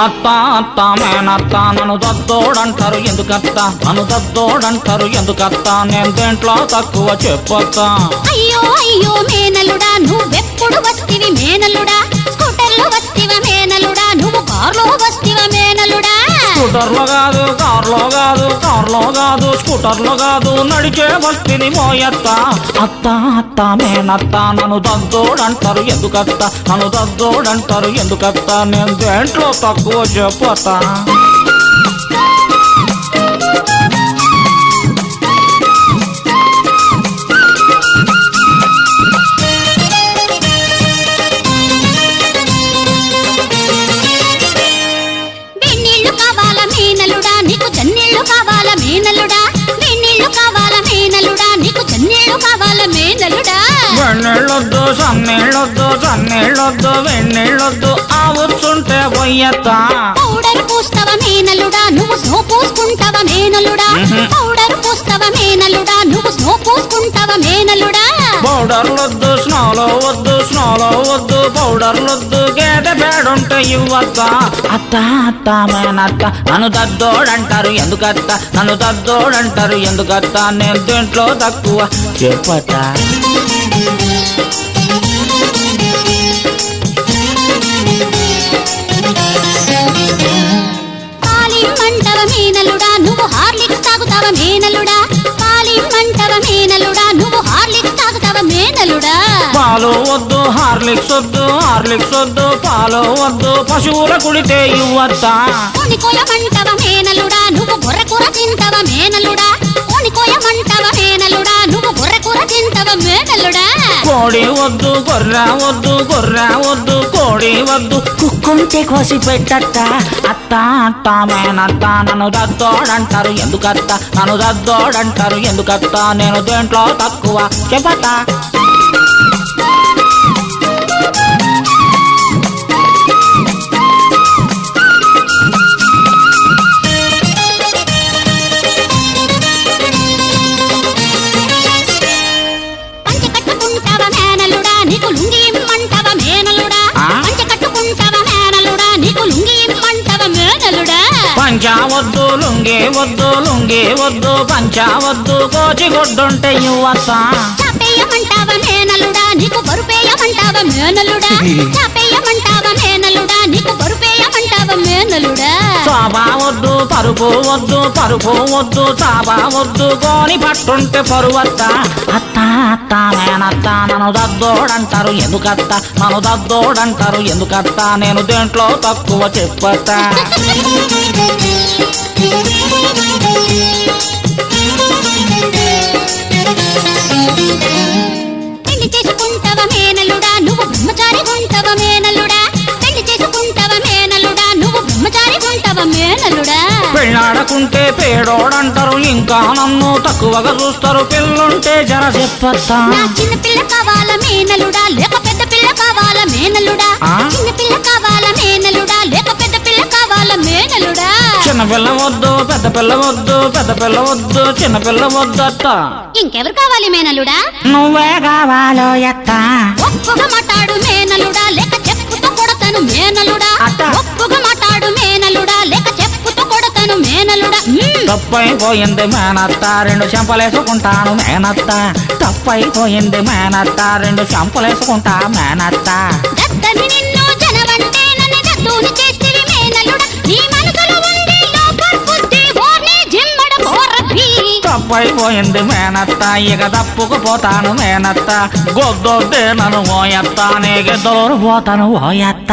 అత్త అత్త మేనత్త నన్ను దద్దోడంటారు ఎందుకత్త నన్ను దద్దోడంటారు ఎందుకత్త నేను దేంట్లో తక్కువ చెప్పొత్తా అయ్యో అయ్యో మేనలుడా నువ్వెప్పుడు వస్తివి మేనలుడా స్కూటర్లో వస్తివ మేనలుడా నువ్వు కార్లో వస్తివ మేనలుడా స్కూటర్లో కాదు కార్లో కాదు స్కూటర్లో కాదు నడిచే వస్తిని మోయత్త అత్త అత్త మేనత్త నన్ను దద్దోడంటారు ఎందుకత్త నన్ను దద్దోడంటారు ఎందుకత్త నేను దేంట్లో తక్కువ చెప్పొత్తా నీకు చన్నీళ్ళు కావాలా మేనలుడా వెన్నీళ్ళు కావాలా మేనలుడా నీకు చన్నీళ్ళు కావాలా మేనలుడా వెన్నీళ్ళొద్దు సన్నీళ్ళొద్దు వెన్నీళ్ళొద్దు ఆవుతుంటే పోయత్తా పౌడర్ పూస్తావా మేనలుడా నువ్వు స్నో పూసుకుంటావా మేనలుడా పౌడర్ పూస్తావా మేనలుడా నువ్వు స్నో పూసుకుంటావా మేనలుడా పౌడర్లొద్దు స్నోలో వద్దు పౌడర్లొద్దు గేదె పేడుంటే ఇవ్వత్తా అత్త అత్త మేనత్త నన్ను దద్దోడంటారు ఎందుకత్త నన్ను దద్దోడంటారు ఎందుకత్త నేను దీంట్లో తక్కువ చెప్పతా పాలిమ్మంటవ మేనలుడా నువ్వు హార్లిక్స్ తాగుతావా మేనలుడా పాలిమ్మంటవ మేనలుడా నువ్వు హార్లిక్స్ తాగుతావా మేనలుడా పాలు వద్దు హార్లిక్స్ వద్దు పాలు వద్దు పశువుల కుడితే ఇవ్వత్తా కోయమంటవ మేనలుడా నువ్వు బుర్రకూర తింటావా మేనలుడా కోయమంటవ మేనలుడా నువ్వు బుర్రకూర తింటావా మేనలుడా కోడి వద్దు గొర్రె వద్దు కోడి వద్దు కుక్కుంటే కోసి పెట్టత్త అత్త అత్త మేనత్త నన్ను దద్దోడంటారు ఎందుకత్త నన్ను దద్దోడంటారు ఎందుకత్త నేను దేంట్లో తక్కువ చెప్పత్తా నీకు లుంగి ఇమ్మంటావా మేనలుడా పంచె కట్టుకుంటావా మేనలుడా నీకు లుంగి ఇమ్మంటావా మేనలుడా పంచా వద్దు లుంగి వద్దు పంచా వద్దు కోచి గొడ్డుంటే ఇవ్వత్తా చాపేయమంటావా మేనలుడా నీకు బరుపేయమంటావా మేనలుడా చాపేయమంటావా మేనలుడా నీకు బరుపేయమంటావా మేనలుడా చాబా వద్దు పరుపు వద్దు చాబా వద్దు కోని పట్టుంటే పరువత్తా అత్త అత్త మేనత్త నన్ను దద్దోడంటారు ఎందుకత్త నన్ను దద్దోడంటారు ఎందుకత్త నేను దేంట్లో తక్కువ చెప్పత్తా పెళ్లి చేసుకుంటావా మేనలుడా నువ్వు బ్రహ్మచారి ఉంటావా మేనలుడా పెళ్లి చేసుకుంటావా మేనలుడా నువ్వు బ్రహ్మచారి ఉంటావా మేనలుడా పెళ్ళాడకుంటే పేడోడంటారు ఇంకా నన్ను తక్కువగా చూస్తారు పిల్లుంటే జర చెప్పత్తా చిన్న పిల్ల కావాలా మేనలుడా లేక పెద్ద పిల్ల కావాలా మేనలుడా చిన్న పిల్ల కావాలా మేనలుడా లేక పెద్ద పిల్ల కావాలా మేనలుడా చిన్న పిల్ల వద్దు పెద్ద పిల్ల వద్దు చిన్న పిల్ల వద్దత్త ఇంకెవరు కావాలి మేనలుడా నువ్వే కావాలో ఎత్త ఒప్పుగా మాట్లాడు మేనలుడా లేక చెప్పుతో కొడతాను మేనలుడా ఒప్పుగా మాట్లాడు మేనలుడా లేక చెప్పుతో కొడతాను మేనలుడా తప్పైపోయింది మేనత్త రెండు చెంపలేసుకుంటాను మేనత్త తప్పైపోయింది మేనత్త రెండు చెంపలేసుకుంటా మేనత్త దద్దని నిన్ను జనవంటే నన్ను దద్దుని చేస్తివి మేనలుడా నీ మనసులో ఉంది లోపల బుద్ధి ఓర్ని జిమ్మడ బోరపి తప్పైపోయింది మేనత్త ఇక తప్పుకుపోతాను మేనత్త గొద్దొద్దే నన్ను ఓయత్త నీకు దూరు పోతాను ఓయత్త